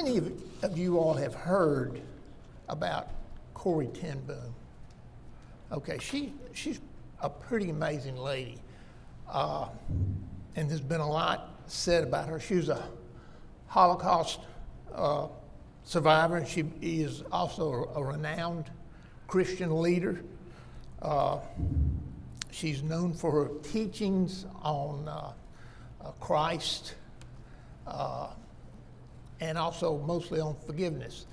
many of you all have heard about Corrie Ten Boom? Okay, she's a pretty amazing lady. And there's been a lot said about her. She was a Holocaust survivor, and she is also a renowned Christian leader. She's known for her teachings on Christ and also mostly on forgiveness.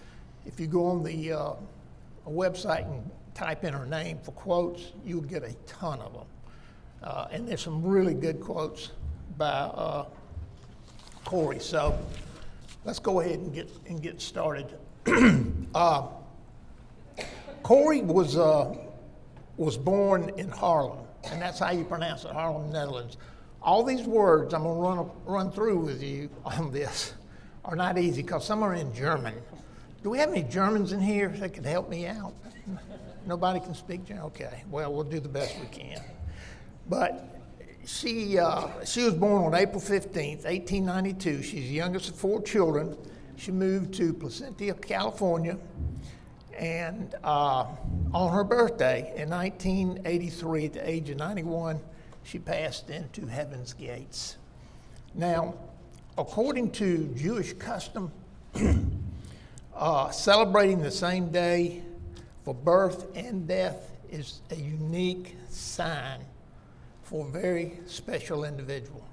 If you go on the website and type in her name for quotes, you'll get a ton of them. And there's some really good quotes by Corie. So let's go ahead and get started. Corie was born in Haarlem, and that's how you pronounce it, Haarlem, Netherlands. All these words I'm going to run through with you on this are not easy because some are in German. Do we have any Germans in here that could help me out? Nobody can speak German? Okay, well, we'll do the best we can. But she was born on April 15th, 1892. She's the youngest of 4 children. She moved to Placentia, California, and on her birthday in 1983, at the age of 91, she passed into heaven's gates. Now, according to Jewish custom, celebrating the same day for birth and death is a unique sign for a very special individual.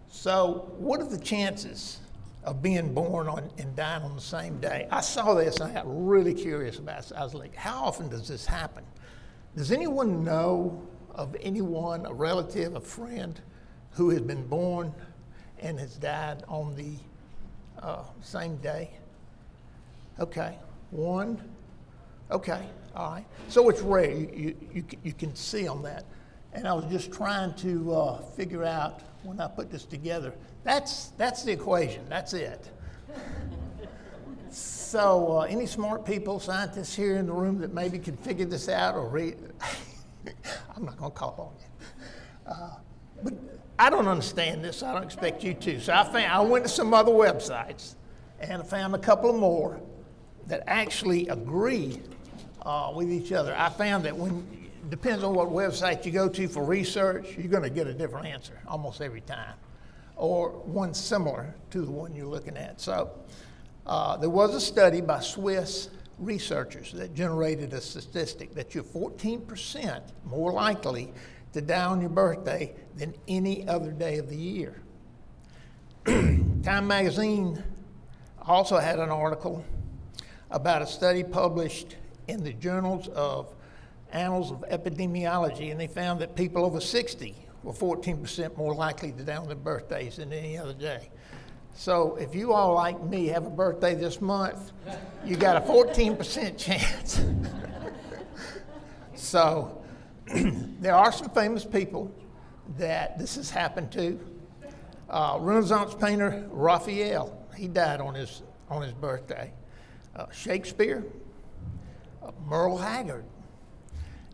So, what are the chances of being born on and dying on the same day? I saw this and I got really curious about it. I was like, how often does this happen? Does anyone know of anyone, a relative, a friend, who has been born and has died on the same day? Okay, 1. Okay, all right. So it's rare. You can see on that. And I was just trying to figure out when I put this together. That's the equation. That's it. So any smart people, scientists here in the room that maybe can figure this out or read? I'm not going to call on you. But I don't understand this. I don't expect you to. So I went to some other websites and I found a couple of more that actually agree with each other. I found that depends on what website you go to for research, you're going to get a different answer almost every time, or one similar to the one you're looking at. So there was a study by Swiss researchers that generated a statistic that you're 14% more likely to die on your birthday than any other day of the year. Time magazine also had an article about a study published in the journals of Annals of Epidemiology, and they found that people over 60 were 14% more likely to die on their birthdays than any other day. So if you all, like me, have a birthday this month, you got a 14% chance. So there are some famous people that this has happened to. Renaissance painter Raphael, he died on his birthday. Shakespeare, Merle Haggard,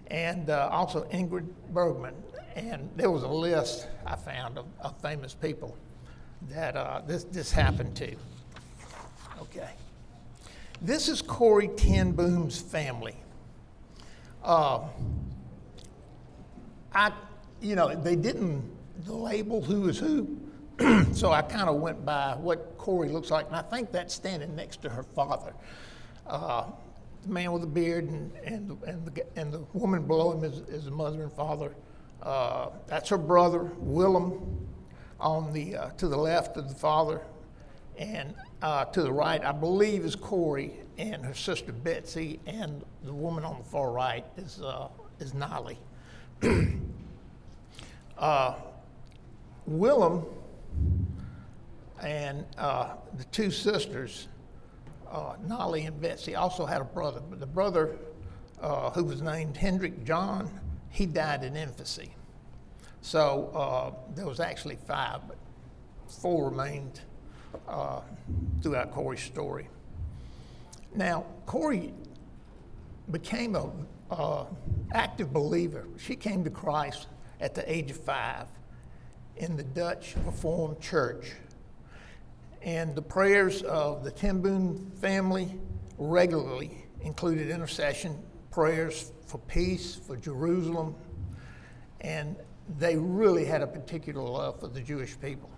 and also Ingrid Bergman. And there was a list I found of famous people that this happened to. Okay. This is Corrie Ten Boom's family. They didn't label who is who, so I kind of went by what Corie looks like, and I think that's standing next to her father. The man with the beard and the woman below him is the mother and father. That's her brother, Willem, on the to the left of the father, and to the right, I believe, is Corie and her sister Betsy, and the woman on the far right is Nolly. Willem and the 2 sisters, Nolly and Betsy, also had a brother, but the brother, who was named Hendrik John, he died in infancy. So there was actually 5, but 4 remained throughout Corie's story. Now, Corie became a active believer. She came to Christ at the age of 5 in the Dutch Reformed Church. And the prayers of the Ten Boom family regularly included intercession, prayers for peace, for Jerusalem, and they really had a particular love for the Jewish people.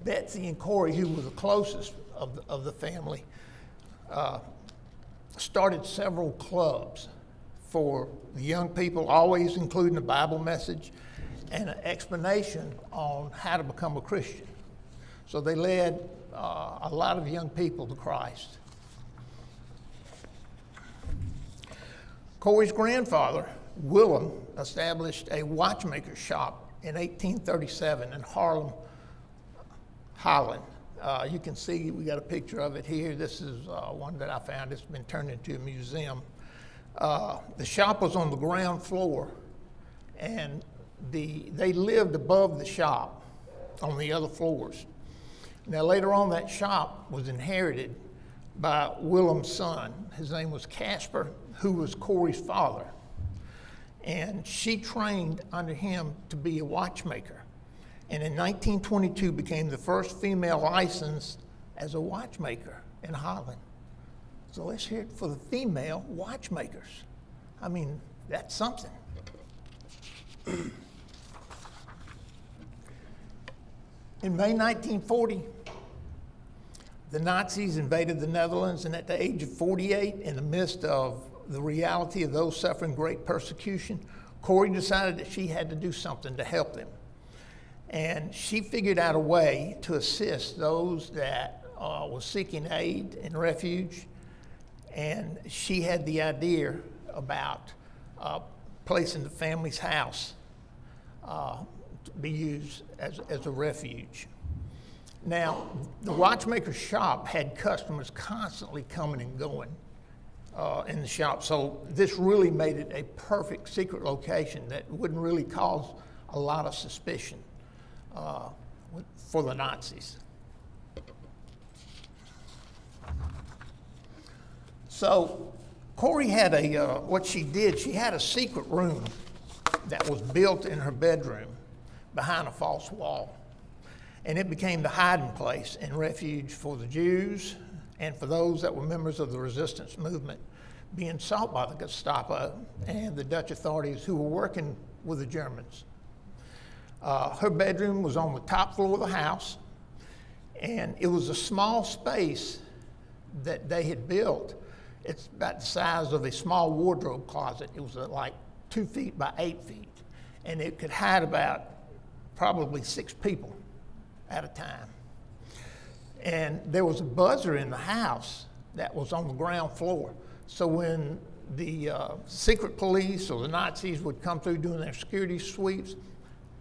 Betsy and Corie, who were the closest of the family, started several clubs for the young people, always including a Bible message and an explanation on how to become a Christian. So they led a lot of young people to Christ. Corie's grandfather, Willem, established a watchmaker's shop in 1837 in Haarlem, Holland. You can see we got a picture of it here. This is one that I found. It's been turned into a museum. The shop was on the ground floor, and they lived above the shop on the other floors. Now later on, that shop was inherited by Willem's son. His name was Casper, who was Corie's father. And she trained under him to be a watchmaker. And in 1922 became the first female licensed as a watchmaker in Holland. So let's hear it for the female watchmakers. I mean, that's something. In May 1940, the Nazis invaded the Netherlands, and at the age of 48, in the midst of the reality of those suffering great persecution, Corie decided that she had to do something to help them. And she figured out a way to assist those that were seeking aid and refuge. And she had the idea about placing the family's house to be used as a refuge. Now, the watchmaker's shop had customers constantly coming and going in the shop, so this really made it a perfect secret location that wouldn't really cause a lot of suspicion for the Nazis. So Corie had what she did, she had a secret room that was built in her bedroom behind a false wall. And it became the hiding place and refuge for the Jews and for those that were members of the resistance movement being sought by the Gestapo and the Dutch authorities who were working with the Germans. Her bedroom was on the top floor of the house, and it was a small space that they had built. It's about the size of a small wardrobe closet. It was like 2 feet by 8 feet, and it could hide about probably 6 people at a time. And there was a buzzer in the house that was on the ground floor. So when the secret police or the Nazis would come through doing their security sweeps,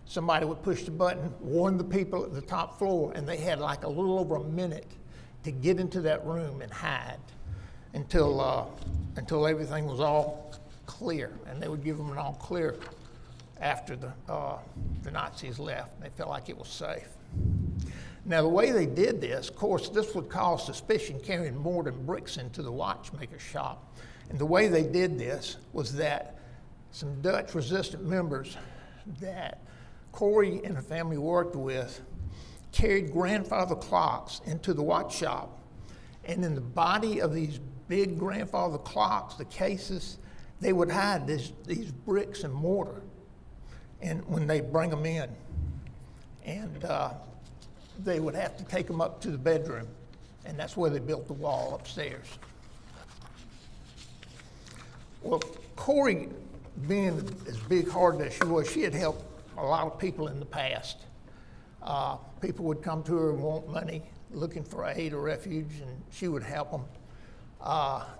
somebody would push the button, warn the people at the top floor, and they had like a little over a minute to get into that room and hide until everything was all clear. And they would give them an all clear after the Nazis left. They felt like it was safe. Now, the way they did this, of course, this would cause suspicion carrying more than bricks into the watchmaker's shop. And the way they did this was that some Dutch resistant members that Corie and her family worked with carried grandfather clocks into the watch shop. And in the body of these big grandfather clocks, the cases, they would hide these bricks and mortar and when they bring them in. And they would have to take them up to the bedroom, and that's where they built the wall upstairs. Well, Corie, being as big-hearted as she was, she had helped a lot of people in the past. People would come to her and want money, looking for aid or refuge, and she would help them.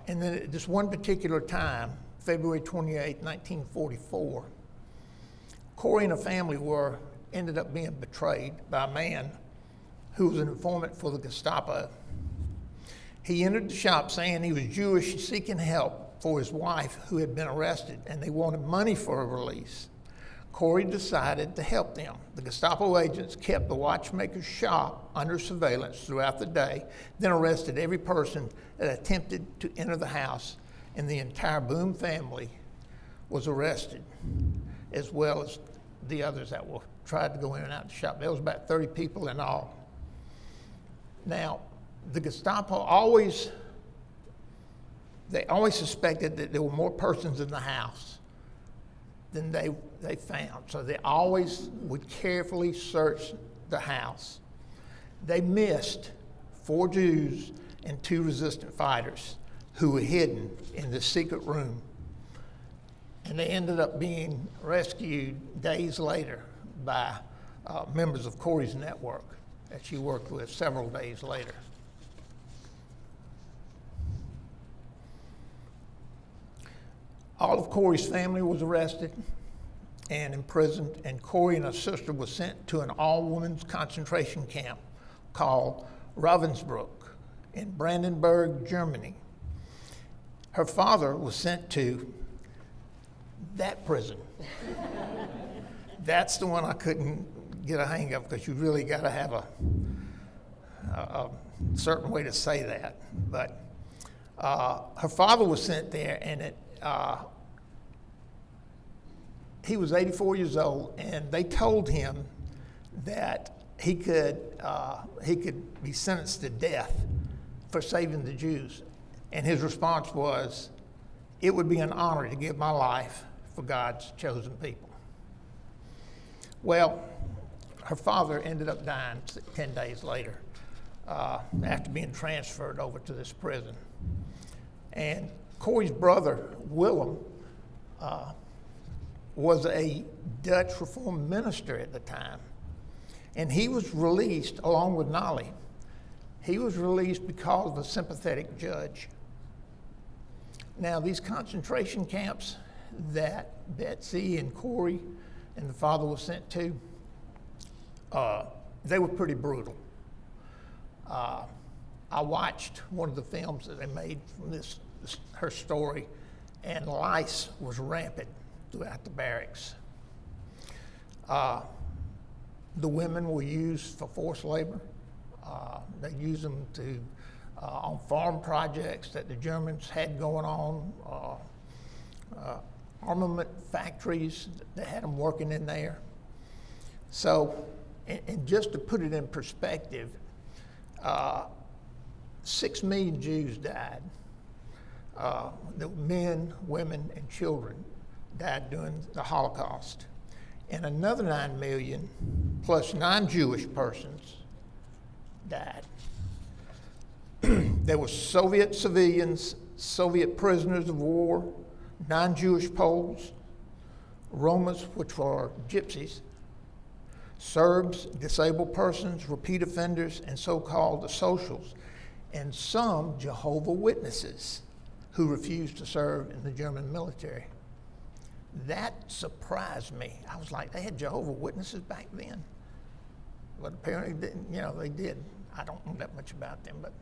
And then at this one particular time, February 28, 1944, Corie and her family ended up being betrayed by a man who was an informant for the Gestapo. He entered the shop saying he was Jewish, seeking help for his wife who had been arrested, and they wanted money for her release. Corie decided to help them. The Gestapo agents kept the watchmaker's shop under surveillance throughout the day, then arrested every person that attempted to enter the house, and the entire Boom family was arrested, as well as the others that were tried to go in and out the shop. There was about 30 people in all. Now, the Gestapo always suspected that there were more persons in the house than they found. So they always would carefully search the house. They missed 4 Jews and 2 resistant fighters who were hidden in the secret room. And they ended up being rescued days later by members of Corrie's network that she worked with several days later. All of Corrie's family was arrested and imprisoned, and Corrie and her sister were sent to an all-women's concentration camp called Ravensbrück in Brandenburg, Germany. Her father was sent to that prison. That's the one I couldn't get a hang of, because you really got to have a certain way to say that. But her father was sent there, and he was 84 years old, and they told him that he could be sentenced to death for saving the Jews. And his response was, "It would be an honor to give my life for God's chosen people." Well, her father ended up dying 10 days later after being transferred over to this prison. And Corrie's brother, Willem, was a Dutch Reformed minister at the time. And he was released along with Nolly. He was released because of a sympathetic judge. Now, these concentration camps that Betsy and Corrie and the father were sent to, they were pretty brutal. I watched one of the films that they made from her story, and lice was rampant throughout the barracks. The women were used for forced labor. They used them on farm projects that the Germans had going on, armament factories, they had them working in there. So, and just to put it in perspective, 6 million Jews died. The men, women, and children died during the Holocaust. And another 9 million plus non-Jewish persons died. There were Soviet civilians, Soviet prisoners of war, non-Jewish Poles, Romas, which were gypsies, Serbs, disabled persons, repeat offenders, and so-called asocials, and some Jehovah's Witnesses who refused to serve in the German military. That surprised me. I was like, they had Jehovah's Witnesses back then? But apparently, they did. I don't know that much about them, but.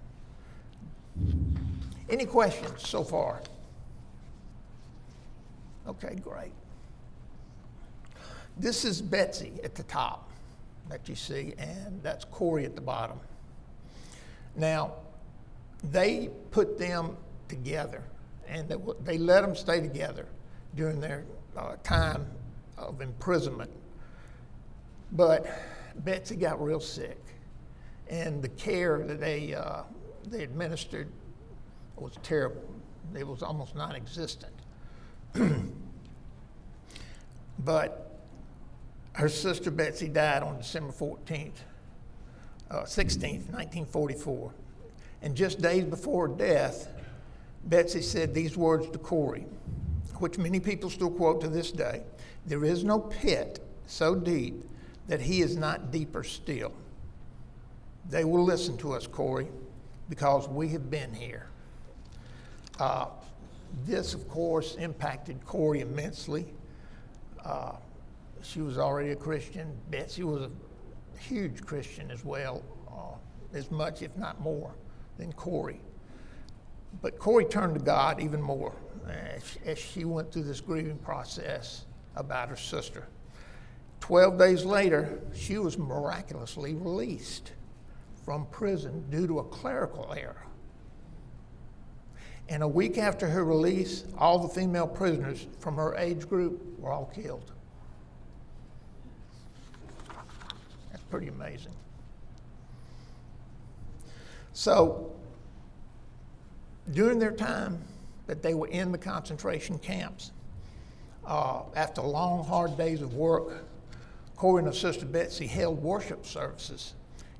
Any questions so far? Okay, great. This is Betsy at the top that you see, and that's Corrie at the bottom. Now, they put them together, and they let them stay together during their time of imprisonment. But Betsy got real sick, and the care that they administered was terrible. It was almost non-existent. But her sister Betsy died on December 16th, 1944. And just days before her death, Betsy said these words to Corrie, which many people still quote to this day: "There is no pit so deep that he is not deeper still. They will listen to us, Corrie, because we have been here." This, of course, impacted Corrie immensely. She was already a Christian. Betsy was a huge Christian as well, as much, if not more, than Corrie. But Corrie turned to God even more as she went through this grieving process about her sister. 12 days later, she was miraculously released from prison due to a clerical error. And a week after her release, all the female prisoners from her age group were all killed. pretty amazing. So during their time that they were in the concentration camps, after long, hard days of work, Corie and her sister Betsy held worship services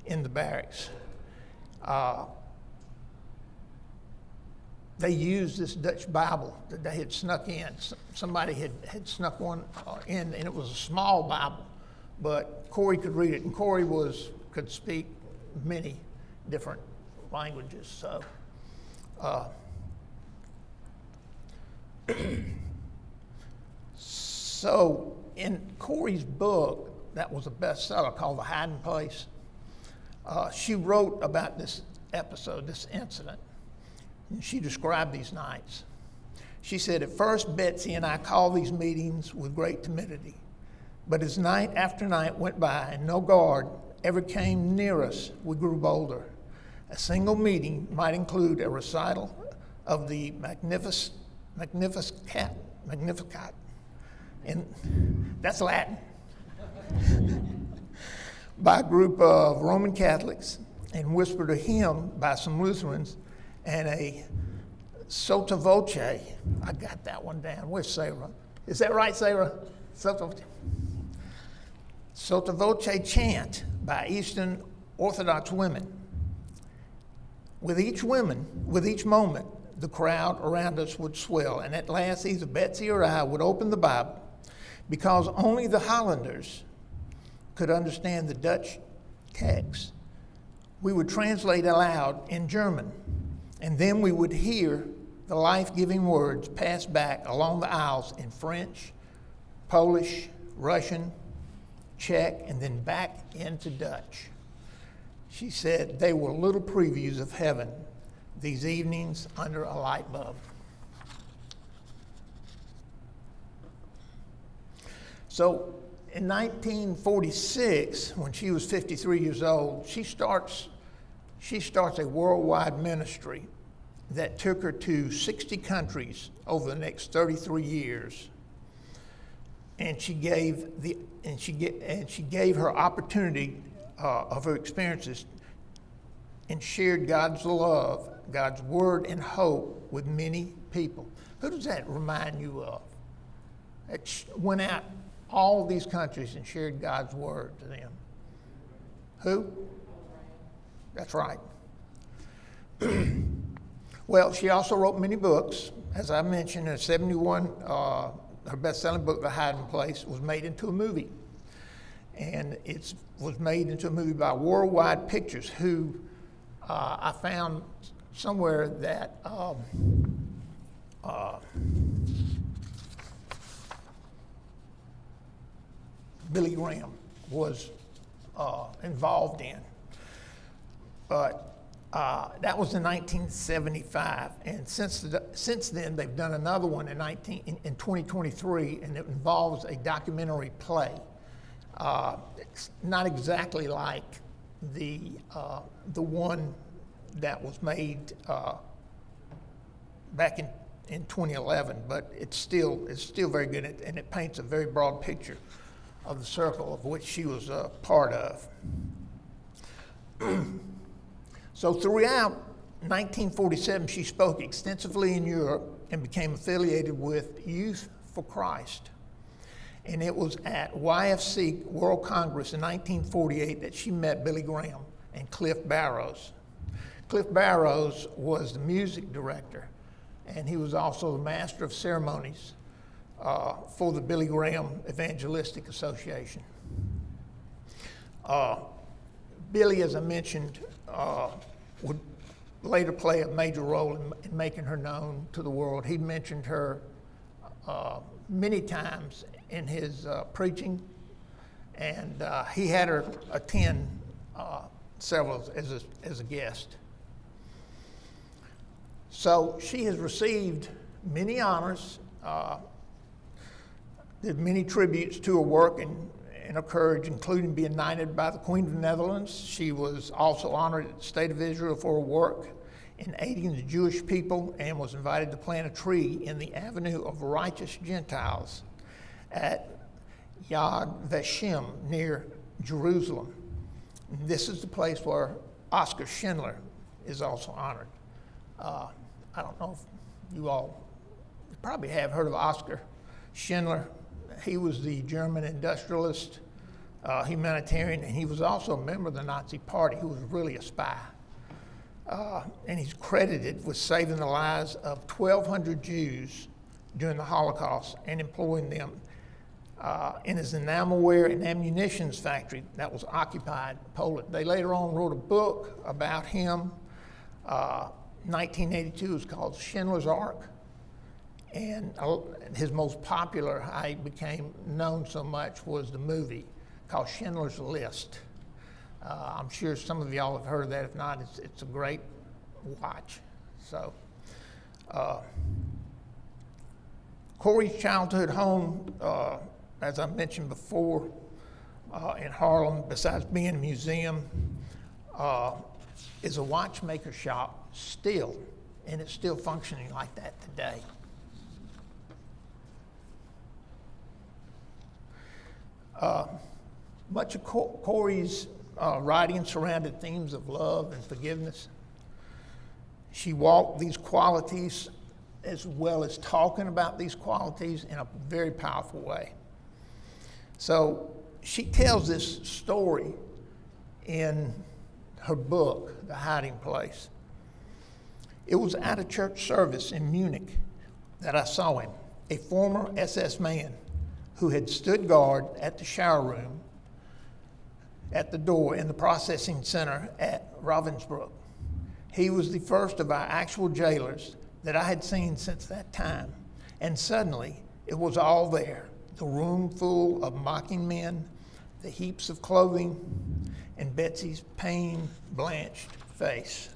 in the barracks. They used this Dutch Bible that they had snuck in. Somebody had snuck one in, and it was a small Bible, but Corie could read it, and Corie could speak many different languages. So in Corie's book, that was a bestseller called The Hiding Place, she wrote about this episode, this incident, and she described these nights. She said, "At first, Betsy and I called these meetings with great timidity, but as night after night went by and no guard ever came near us, we grew bolder. A single meeting might include a recital of the Magnificat, and that's Latin, by a group of Roman Catholics, and whispered a hymn by some Lutherans, and a sotto voce, I got that one down. Where's Sarah? Is that right, Sarah? Sotto voce chant by Eastern Orthodox women. With each moment, the crowd around us would swell, and at last either Betsy or I would open the Bible, because only the Hollanders could understand the Dutch text. We would translate aloud in German, and then we would hear the life-giving words pass back along the aisles in French, Polish, Russian, Czech, and then back into Dutch." She said they were little previews of heaven, these evenings under a light bulb. So in 1946, when she was 53 years old, she starts a worldwide ministry that took her to 60 countries over the next 33 years. And she gave her opportunity of her experiences and shared God's love, God's word and hope with many people. Who does that remind you of? It went out all these countries and shared God's word to them. Who? That's right. Well, she also wrote many books. As I mentioned, in 1971, her best-selling book, The Hiding Place, was made into a movie. And it was made into a movie by Worldwide Pictures, who I found somewhere that Billy Graham was involved in. But that was in 1975, and since then they've done another one in 2023, and it involves a documentary play. It's not exactly like the one that was made back in 2011, but it's still very good, and it paints a very broad picture of the circle of which she was a part of. So throughout 1947, she spoke extensively in Europe and became affiliated with Youth for Christ. And it was at YFC World Congress in 1948 that she met Billy Graham and Cliff Barrows. Cliff Barrows was the music director, and he was also the master of ceremonies for the Billy Graham Evangelistic Association. Billy, as I mentioned, would later play a major role in making her known to the world. He mentioned her many times in his preaching, and he had her attend several as a guest. So she has received many honors, did many tributes to her work and her courage, including being knighted by the Queen of the Netherlands. She was also honored at the State of Israel for her work in aiding the Jewish people, and was invited to plant a tree in the Avenue of Righteous Gentiles at Yad Vashem near Jerusalem. This is the place where Oskar Schindler is also honored. I don't know if you all probably have heard of Oskar Schindler. He was the German industrialist, humanitarian, and he was also a member of the Nazi Party who was really a spy. And he's credited with saving the lives of 1,200 Jews during the Holocaust and employing them in his enamelware and ammunitions factory that was occupied in Poland. They later on wrote a book about him. 1982 is called Schindler's Ark. And his most popular, how he became known so much, was the movie called Schindler's List. I'm sure some of y'all have heard of that. If not, it's a great watch. So, Corrie's childhood home, as I mentioned before, in Harlem, besides being a museum, is a watchmaker shop still, and it's still functioning like that today. Much of Corrie's writing surrounded themes of love and forgiveness. She walked these qualities as well as talking about these qualities in a very powerful way. So she tells this story in her book, The Hiding Place. It was at a church service in Munich that I saw him, a former SS man who had stood guard at the shower room at the door in the processing center at Ravensbrück. He was the first of our actual jailers that I had seen since that time, and suddenly it was all there, the room full of mocking men, the heaps of clothing, and Betsy's pain-blanched face.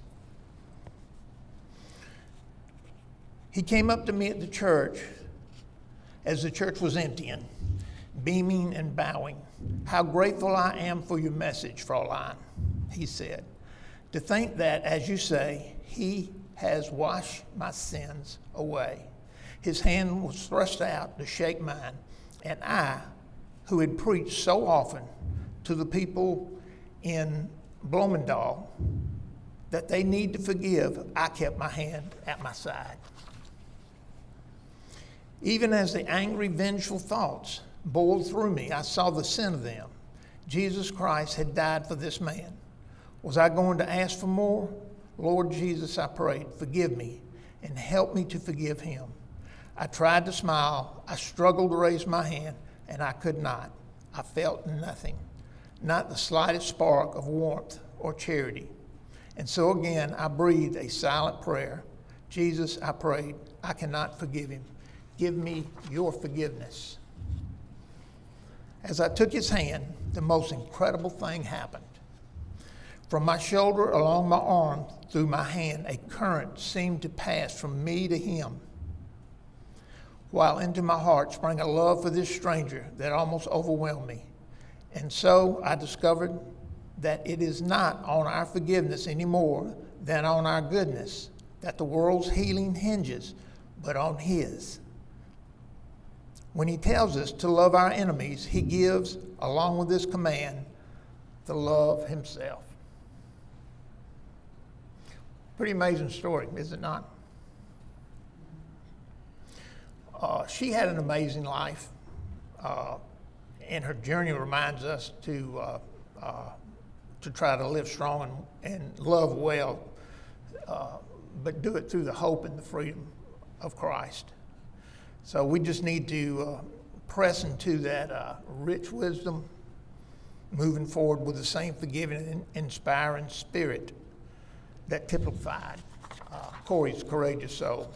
He came up to me at the church as the church was emptying, beaming and bowing. "How grateful I am for your message, Fräulein," he said. "To think that, as you say, he has washed my sins away." His hand was thrust out to shake mine, and I, who had preached so often to the people in Bloemendaal that they need to forgive, I kept my hand at my side. Even as the angry, vengeful thoughts boiled through me, I saw the sin of them. Jesus Christ had died for this man. Was I going to ask for more? Lord Jesus, I prayed, forgive me and help me to forgive him. I tried to smile. I struggled to raise my hand, and I could not. I felt nothing, not the slightest spark of warmth or charity. And so again, I breathed a silent prayer. Jesus, I prayed, I cannot forgive him. Give me your forgiveness. As I took his hand, the most incredible thing happened. From my shoulder along my arm through my hand, a current seemed to pass from me to him, while into my heart sprang a love for this stranger that almost overwhelmed me. And so I discovered that it is not on our forgiveness any more than on our goodness that the world's healing hinges, but on his. When he tells us to love our enemies, he gives, along with this command, the love himself. Pretty amazing story, is it not? She had an amazing life, and her journey reminds us to try to live strong and love well, but do it through the hope and the freedom of Christ. So we just need to press into that rich wisdom, moving forward with the same forgiving and inspiring spirit that typified Corrie's courageous soul.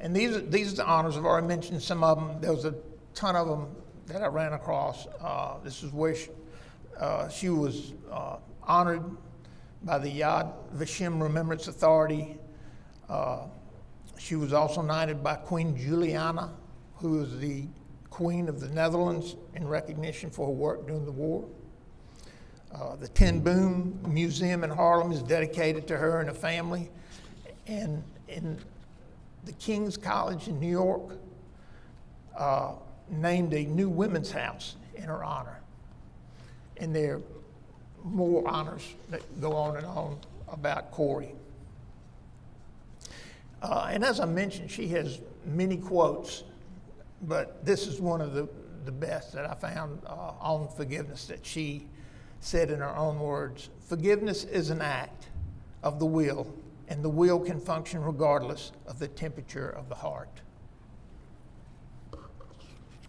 And these are the honors. I've already mentioned some of them. There was a ton of them that I ran across. This is where she was honored by the Yad Vashem Remembrance Authority. She was also knighted by Queen Juliana, who is the Queen of the Netherlands, in recognition for her work during the war. The Ten Boom Museum in Harlem is dedicated to her and her family. And in the King's College in New York named a new women's house in her honor. And they're more honors that go on and on about Corrie. And as I mentioned, she has many quotes, but this is one of the best that I found on forgiveness that she said in her own words. Forgiveness is an act of the will, and the will can function regardless of the temperature of the heart.